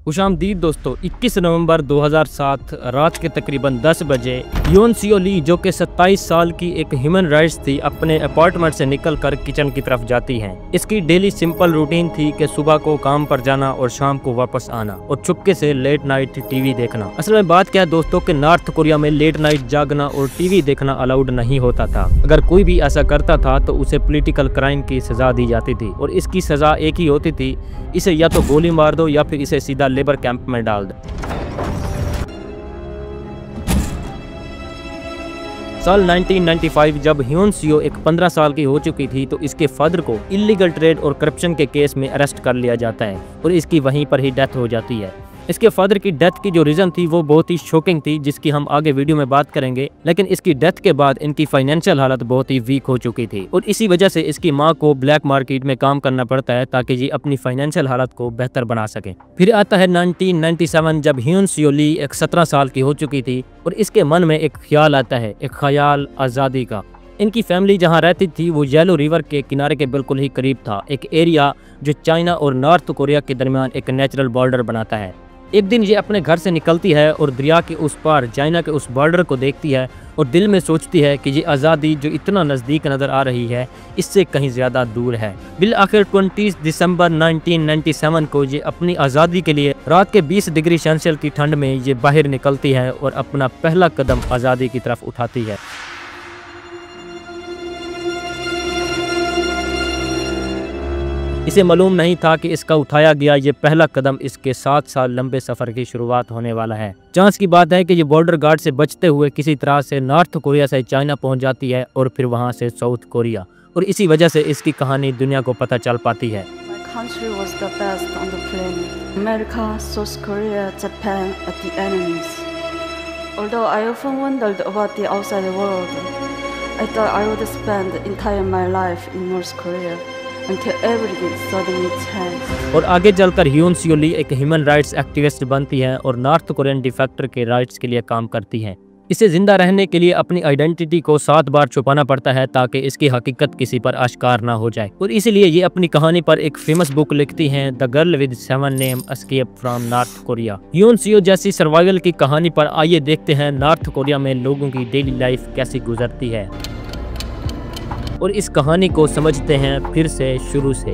खुशामदीद दोस्तों, 21 नवंबर 2007 रात के तकरीबन 10 बजे योन सियो ली, जो कि 27 साल की एक ह्यूमन राइट्स थी, अपने अपार्टमेंट से निकलकर किचन की तरफ जाती हैं। इसकी डेली सिंपल रूटीन थी कि सुबह को काम पर जाना और शाम को वापस आना और चुपके से लेट नाइट टीवी देखना। असल में बात क्या है दोस्तों कि नॉर्थ कोरिया में लेट नाइट जागना और टीवी देखना अलाउड नहीं होता था। अगर कोई भी ऐसा करता था तो उसे पॉलिटिकल क्राइम की सजा दी जाती थी और इसकी सजा एक ही होती थी, इसे या तो गोली मार दो या फिर इसे सीधा लेबर कैंप में डाल दो। साल 1995 जब ह्योन सियो एक 15 साल की हो चुकी थी तो इसके फादर को इलीगल ट्रेड और करप्शन के केस में अरेस्ट कर लिया जाता है और इसकी वहीं पर ही डेथ हो जाती है। इसके फादर की डेथ की जो रीज़न थी वो बहुत ही शॉकिंग थी, जिसकी हम आगे वीडियो में बात करेंगे। लेकिन इसकी डेथ के बाद इनकी फाइनेंशियल हालत बहुत ही वीक हो चुकी थी और इसी वजह से इसकी मां को ब्लैक मार्केट में काम करना पड़ता है ताकि ये अपनी फाइनेंशियल हालत को बेहतर बना सके। फिर आता है 1997 जब ह्योन सियो ली एक 17 साल की हो चुकी थी और इसके मन में एक ख्याल आता है, एक ख्याल आज़ादी का। इनकी फैमिली जहां रहती थी वो येलो रिवर के किनारे के बिल्कुल ही करीब था, एक एरिया जो चाइना और नॉर्थ कोरिया के दरमियान एक नेचुरल बॉर्डर बनाता है। एक दिन ये अपने घर से निकलती है और दरिया के उस पार चाइना के उस बॉर्डर को देखती है और दिल में सोचती है कि ये आज़ादी जो इतना नज़दीक नज़र आ रही है इससे कहीं ज़्यादा दूर है। बिल आखिर 20 दिसंबर 1997 को ये अपनी आज़ादी के लिए रात के 20 डिग्री सेल्सियस की ठंड में ये बाहर निकलती है और अपना पहला कदम आज़ादी की तरफ उठाती है। इसे मालूम नहीं था कि इसका उठाया गया ये पहला कदम इसके 7 साल लंबे सफ़र की शुरुआत होने वाला है। चांस की बात है कि ये बॉर्डर गार्ड से बचते हुए किसी तरह से नॉर्थ कोरिया से चाइना पहुंच जाती है और फिर वहां से साउथ कोरिया, और इसी वजह से इसकी कहानी दुनिया को पता चल पाती है। और आगे चलकर ह्योन सियो ली एक ह्यूमन राइट्स एक्टिविस्ट बनती है और नॉर्थ कोरियन डिफेक्टर के राइट्स के लिए काम करती है। इसे जिंदा रहने के लिए अपनी आइडेंटिटी को 7 बार छुपाना पड़ता है ताकि इसकी हकीकत किसी पर आश्कार ना हो जाए, और इसीलिए ये अपनी कहानी पर एक फेमस बुक लिखती हैं, the girl with 7 name escape from north Korea. Hyeon सियो जैसी सर्वाइवल की कहानी पर आइए देखते हैं नॉर्थ कोरिया में लोगों की डेली लाइफ कैसी गुजरती है और इस कहानी को समझते हैं फिर से शुरू से।